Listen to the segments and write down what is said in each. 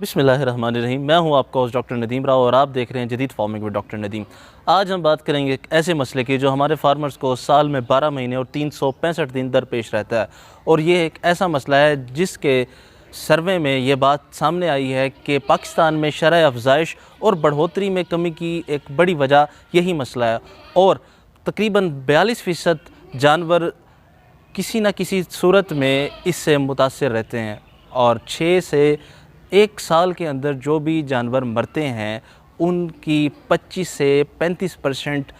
बिस्मिल्लाहिर्रहमानिर्रहीम। मैं हूं आपका होस्ट डॉक्टर नदीम राव और आप देख रहे हैं जदीद फार्मिंग विद डॉक्टर नदीम। आज हम बात करेंगे एक ऐसे मसले की जो हमारे फार्मर्स को साल में 12 महीने और 365 दिन दरपेश रहता है। और ये एक ऐसा मसला है जिसके सर्वे में ये बात सामने आई है कि पाकिस्तान में शरह अफजाइश और बढ़ोतरी में कमी की एक बड़ी वजह यही मसला है। और तकरीबन 42% जानवर किसी न किसी सूरत में इससे मुतासिर रहते हैं और 6 से 1 साल के अंदर जो भी जानवर मरते हैं उनकी 25 से 35%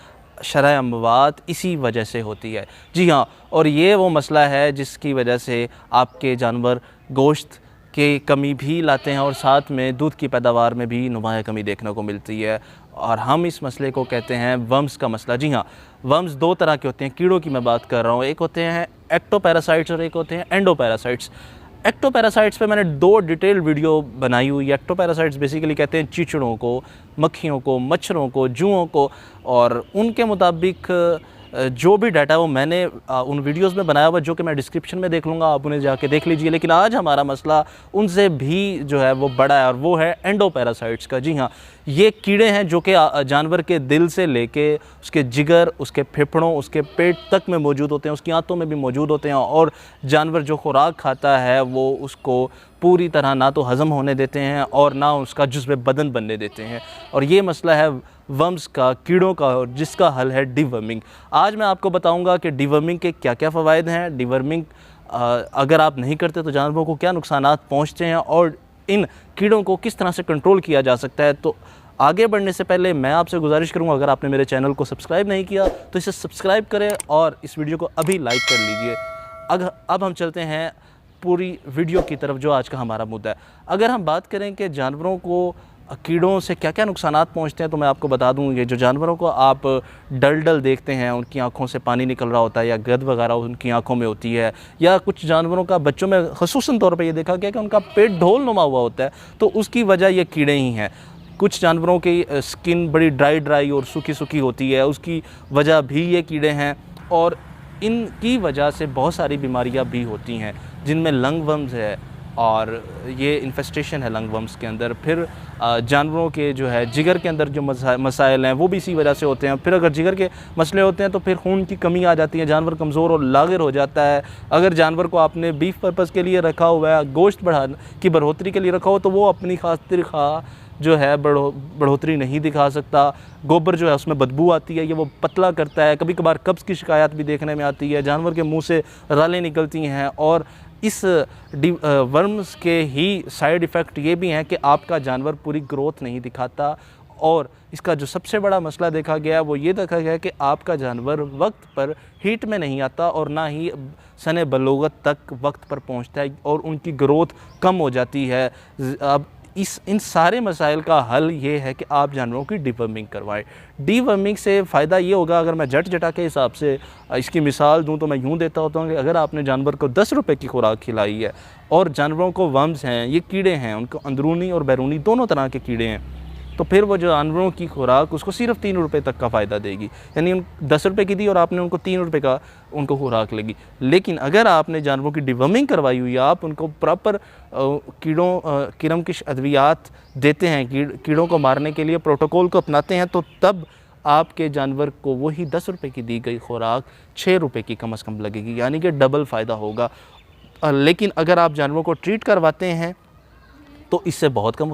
शरह अमवात इसी वजह से होती है। जी हाँ, और ये वो मसला है जिसकी वजह से आपके जानवर गोश्त की कमी भी लाते हैं और साथ में दूध की पैदावार में भी नुमाया कमी देखने को मिलती है। और हम इस मसले को कहते हैं वर्म्स का मसला। जी हाँ, वर्म्स 2 तरह के होते हैं, कीड़ों की मैं बात कर रहा हूँ। एक होते हैं एक्टोपैरासाइट्स और एक होते हैं एंडोपैरासाइट्स। एक्टोपैरासाइट्स पे मैंने 2 डिटेल वीडियो बनाई हुई है। एक्टोपैरासाइट्स बेसिकली कहते हैं चीचड़ों को, मक्खियों को, मच्छरों को, जुओं को। और उनके मुताबिक जो भी डाटा वो मैंने उन वीडियोस में बनाया हुआ जो कि मैं डिस्क्रिप्शन में देख लूँगा, आप उन्हें जाके देख लीजिए। लेकिन आज हमारा मसला उनसे भी जो है वो बड़ा है और वो है एंडोपैरासाइट्स का। जी हाँ, ये कीड़े हैं जो कि जानवर के दिल से लेके उसके जिगर, उसके फेफड़ों, उसके पेट तक में मौजूद होते हैं, उसकी आंतों में भी मौजूद होते हैं। और जानवर जो खुराक खाता है वो उसको पूरी तरह ना तो हज़म होने देते हैं और ना उसका जुज़्व बदन बनने देते हैं। और ये मसला है वर्म्स का, कीड़ों का, और जिसका हल है डिवर्मिंग। आज मैं आपको बताऊंगा कि डिवर्मिंग के क्या क्या फ़वाइद हैं, डिवर्मिंग अगर आप नहीं करते तो जानवरों को क्या नुकसानात पहुंचते हैं और इन कीड़ों को किस तरह से कंट्रोल किया जा सकता है। तो आगे बढ़ने से पहले मैं आपसे गुजारिश करूंगा, अगर आपने मेरे चैनल को सब्सक्राइब नहीं किया तो इसे सब्सक्राइब करें और इस वीडियो को अभी लाइक कर लीजिए। अब हम चलते हैं पूरी वीडियो की तरफ जो आज का हमारा मुद्दा है। अगर हम बात करें कि जानवरों को कीड़ों से क्या क्या नुकसानात पहुंचते हैं तो मैं आपको बता दूं, ये जो जानवरों को आप डल देखते हैं, उनकी आंखों से पानी निकल रहा होता है या गंद वगैरह उनकी आंखों में होती है, या कुछ जानवरों का बच्चों में ख़ुसूसन तौर पे ये देखा गया कि उनका पेट ढोल नुमा हुआ होता है, तो उसकी वजह ये कीड़े ही हैं। कुछ जानवरों की स्किन बड़ी ड्राई और सूखी होती है, उसकी वजह भी ये कीड़े हैं। और इनकी वजह से बहुत सारी बीमारियां भी होती हैं जिनमें लंग वर्म्स है और ये इन्फेस्टेशन है लंग वर्म्स के अंदर। फिर जानवरों के जो है जिगर के अंदर जो मसाइल हैं वो भी इसी वजह से होते हैं। फिर अगर जिगर के मसले होते हैं तो फिर खून की कमी आ जाती है, जानवर कमज़ोर और लागिर हो जाता है। अगर जानवर को आपने बीफ पर्पज़ के लिए रखा हुआ है, गोश्त बढ़ोतरी के लिए रखा हो, तो वो अपनी खातिर खा जो है बढ़ोतरी नहीं दिखा सकता। गोबर जो है उसमें बदबू आती है, ये वो पतला करता है। कभी कभार कब्ज़ की शिकायत भी देखने में आती है, जानवर के मुंह से रालें निकलती हैं। और इस वर्म्स के ही साइड इफ़ेक्ट ये भी हैं कि आपका जानवर पूरी ग्रोथ नहीं दिखाता। और इसका जो सबसे बड़ा मसला देखा गया वो ये देखा गया कि आपका जानवर वक्त पर हीट में नहीं आता और ना ही सने बलोगत तक वक्त पर पहुंचता है और उनकी ग्रोथ कम हो जाती है। अब इन सारे मसाइल का हल ये है कि आप जानवरों की डिवर्मिंग करवाएं। डिवर्मिंग से फ़ायदा ये होगा, अगर मैं जटा के हिसाब से इसकी मिसाल दूं तो मैं यूँ देता होता हूँ कि अगर आपने जानवर को 10 रुपये की खुराक खिलाई है और जानवरों को वर्म्स हैं, ये कीड़े हैं, उनको अंदरूनी और बैरूनी दोनों तरह के कीड़े हैं, तो फिर वो जो जानवरों की खुराक उसको सिर्फ 3 रुपये तक का फ़ायदा देगी। यानी 10 रुपये की दी और आपने उनको 3 रुपये का उनको खुराक लगी। लेकिन अगर आपने जानवरों की डिवर्मिंग करवाई हुई है, आप उनको प्रॉपर किरमकिश अद्वियात देते हैं, कीड़ों को मारने के लिए प्रोटोकॉल को अपनाते हैं, तो तब आपके जानवर को वही 10 रुपये की दी गई खुराक 6 रुपये की कम से कम लगेगी, यानी कि डबल फ़ायदा होगा। लेकिन अगर आप जानवरों को ट्रीट करवाते हैं तो इससे बहुत कम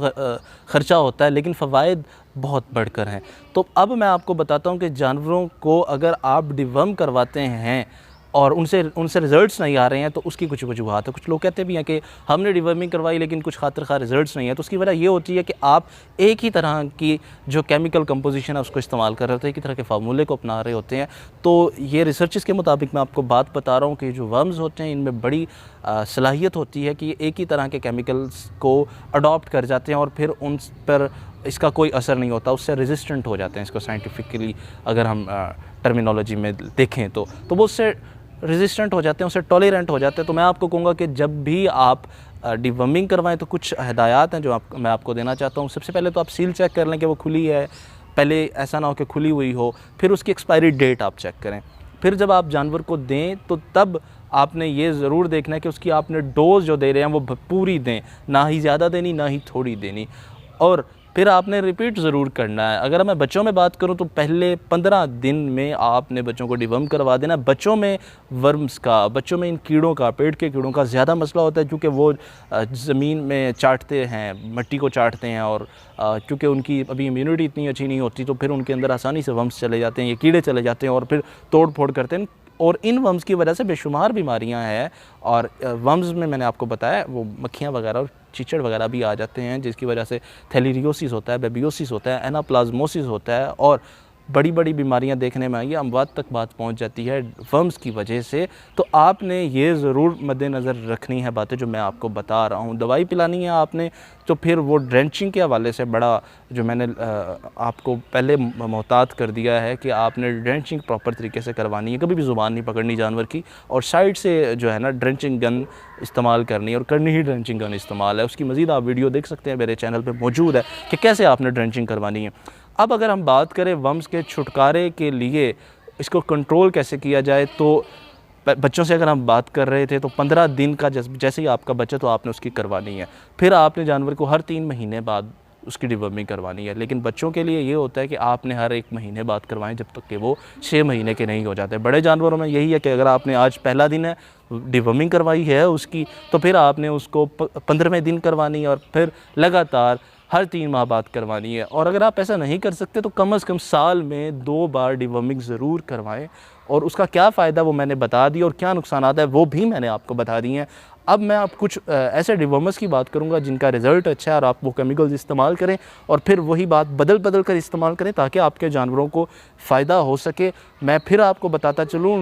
ख़र्चा होता है, लेकिन फ़वाइद बहुत बढ़कर हैं। तो अब मैं आपको बताता हूँ कि जानवरों को अगर आप डिवर्म करवाते हैं और उनसे रिज़ल्ट्स नहीं आ रहे हैं तो उसकी कुछ वजूहात है। कुछ लोग कहते भी हैं कि हमने डिवर्मिंग करवाई लेकिन कुछ खातिर खा रिज़ल्ट्स नहीं है, तो उसकी वजह ये होती है कि आप एक ही तरह की जो केमिकल कंपोजिशन है उसको इस्तेमाल कर रहे होते हैं, एक ही तरह के फार्मूले को अपना रहे होते हैं। तो ये रिसर्चेस के मुताबिक मैं आपको बात बता रहा हूँ कि जो वर्म्स होते हैं इनमें बड़ी सलाहियत होती है कि ये एक ही तरह के केमिकल्स को अडॉप्ट कर जाते हैं और फिर उन पर इसका कोई असर नहीं होता, उससे रेजिस्टेंट हो जाते हैं। इसको साइंटिफिकली अगर हम टर्मिनोलॉजी में देखें तो वो उससे रेजिस्टेंट हो जाते हैं, उससे टॉलरेंट हो जाते हैं। तो मैं आपको कहूँगा कि जब भी आप डिवर्मिंग करवाएं तो कुछ हिदायत हैं जो मैं आपको देना चाहता हूँ। सबसे पहले तो आप सील चेक कर लें कि वो खुली है, पहले ऐसा ना हो कि खुली हुई हो। फिर उसकी एक्सपायरी डेट आप चेक करें। फिर जब आप जानवर को दें तो तब आपने ये ज़रूर देखना है कि उसकी आपने डोज़ जो दे रहे हैं वो पूरी दें, ना ही ज़्यादा देनी ना ही थोड़ी देनी। और फिर आपने रिपीट ज़रूर करना है। अगर मैं बच्चों में बात करूं तो पहले 15 दिन में आपने बच्चों को डिवर्म करवा देना। बच्चों में वर्म्स का, बच्चों में इन कीड़ों का, पेट के कीड़ों का ज़्यादा मसला होता है, क्योंकि वो ज़मीन में चाटते हैं, मिट्टी को चाटते हैं, और क्योंकि उनकी अभी इम्यूनिटी इतनी अच्छी नहीं होती तो फिर उनके अंदर आसानी से वर्म्स चले जाते हैं, ये कीड़े चले जाते हैं और फिर तोड़ फोड़ करते हैं। और इन वर्म्स की वजह से बेशुमार बीमारियां हैं। और वर्म्स में मैंने आपको बताया वो मक्खियां वगैरह और चीचड़ वगैरह भी आ जाते हैं, जिसकी वजह से थैलीरियोसिस होता है, बेबियोसिस होता है, एनाप्लाज्मोसिस होता है, और बड़ी बड़ी बीमारियां देखने में आई, अमवात तक बात पहुंच जाती है वर्म्स की वजह से। तो आपने ये ज़रूर मद्देनज़र रखनी है बातें जो मैं आपको बता रहा हूं। दवाई पिलानी है आपने तो फिर वो ड्रेंचिंग के हवाले से बड़ा जो मैंने आपको पहले मोहतात कर दिया है कि आपने ड्रेंचिंग प्रॉपर तरीके से करवानी है, कभी भी ज़ुबान नहीं पकड़नी जानवर की, और साइड से जो है ना ड्रेंचिंग गन इस्तेमाल करनी है, और करनी ही ड्रेंचिंग गन इस्तेमाल है। उसकी मज़ीद आप वीडियो देख सकते हैं, मेरे चैनल पर मौजूद है कि कैसे आपने ड्रेंचिंग करवानी है। अब अगर हम बात करें वर्म्स के छुटकारे के लिए इसको कंट्रोल कैसे किया जाए, तो बच्चों से अगर हम बात कर रहे थे तो 15 दिन का जैसे ही आपका बच्चा तो आपने उसकी करवानी है। फिर आपने जानवर को हर 3 महीने बाद उसकी डिवर्मिंग करवानी है। लेकिन बच्चों के लिए ये होता है कि आपने हर 1 महीने बाद करवाएं, जब तक कि वो 6 महीने के नहीं हो जाते। बड़े जानवरों में यही है कि अगर आपने आज पहला दिन है डिवर्मिंग करवाई है उसकी, तो फिर आपने उसको 15वें दिन करवानी है, और फिर लगातार हर 3 माह बाद करवानी है। और अगर आप ऐसा नहीं कर सकते तो कम से कम साल में 2 बार डिवर्मिंग ज़रूर करवाएं। और उसका क्या फ़ायदा वो मैंने बता दिया, और क्या नुकसान आता है वो भी मैंने आपको बता दिए हैं। अब मैं आप कुछ ऐसे डिवर्मर्स की बात करूंगा जिनका रिज़ल्ट अच्छा है, और आप वो केमिकल्स इस्तेमाल करें, और फिर वही बात बदल बदल कर इस्तेमाल करें ताकि आपके जानवरों को फ़ायदा हो सके। मैं फिर आपको बताता चलूँ,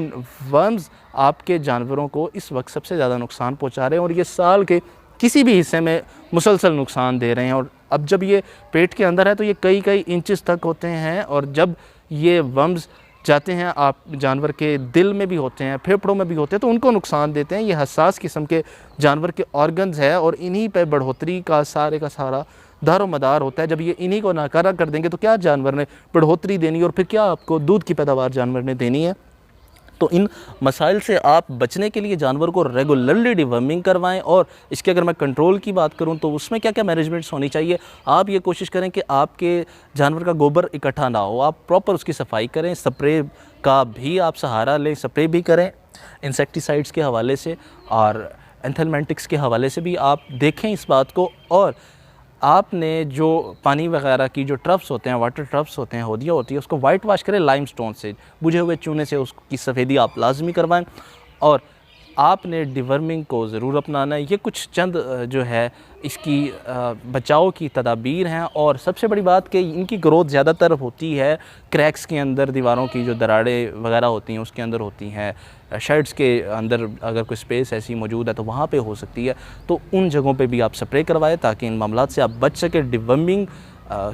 वर्म्स आपके जानवरों को इस वक्त सबसे ज़्यादा नुकसान पहुँचा रहे हैं, और ये साल के किसी भी हिस्से में मुसलसल नुकसान दे रहे हैं। और अब जब ये पेट के अंदर है तो ये कई कई इंचेस तक होते हैं, और जब ये वर्म्स जाते हैं आप जानवर के दिल में भी होते हैं, फेफड़ों में भी होते हैं, तो उनको नुकसान देते हैं। ये हसास किस्म के जानवर के ऑर्गन्स है, और इन्हीं पे बढ़ोतरी का सारा दारोमदार होता है। जब ये इन्हीं को नाकारा कर देंगे तो क्या जानवर ने बढ़ोतरी देनी, और फिर क्या आपको दूध की पैदावार जानवर ने देनी है। तो इन मसाइल से आप बचने के लिए जानवर को रेगुलरली डिवर्मिंग करवाएं। और इसके अगर मैं कंट्रोल की बात करूं तो उसमें क्या क्या मैनेजमेंट्स होनी चाहिए। आप ये कोशिश करें कि आपके जानवर का गोबर इकट्ठा ना हो, आप प्रॉपर उसकी सफाई करें, स्प्रे का भी आप सहारा लें, स्प्रे भी करें इंसेक्टिसाइड्स के हवाले से, और एंथेलमेंटिक्स के हवाले से भी आप देखें इस बात को। और आपने जो पानी वगैरह की जो ट्रफ्स होते हैं, वाटर ट्रफ्स होते हैं, होदिया होती है, उसको वाइट वाश करें लाइमस्टोन से, बुझे हुए चूने से उसकी सफ़ेदी आप लाजमी करवाएं। और आपने डिवर्मिंग को ज़रूर अपनाना है। ये कुछ चंद जो है इसकी बचाव की तदाबीर हैं। और सबसे बड़ी बात कि इनकी ग्रोथ ज़्यादातर होती है क्रैक्स के अंदर, दीवारों की जो दरारें वगैरह होती हैं उसके अंदर होती हैं, शेड्स के अंदर अगर कोई स्पेस ऐसी मौजूद है तो वहाँ पे हो सकती है। तो उन जगहों पे भी आप स्प्रे करवाएं ताकि इन मामलात से आप बच सकें। डिवर्मिंग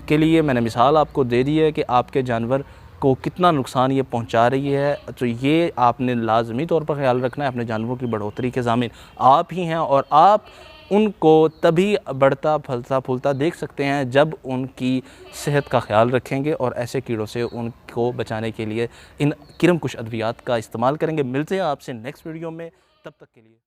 के लिए मैंने मिसाल आपको दे दी है कि आपके जानवर को कितना नुकसान ये पहुंचा रही है, तो ये आपने लाजमी तौर पर ख्याल रखना है। अपने जानवरों की बढ़ोतरी के ज़ामिन आप ही हैं, और आप उनको तभी बढ़ता फलता फूलता देख सकते हैं जब उनकी सेहत का ख्याल रखेंगे, और ऐसे कीड़ों से उनको बचाने के लिए इन किरम कुश अद्वियात का इस्तेमाल करेंगे। मिलते हैं आपसे नेक्स्ट वीडियो में, तब तक के लिए।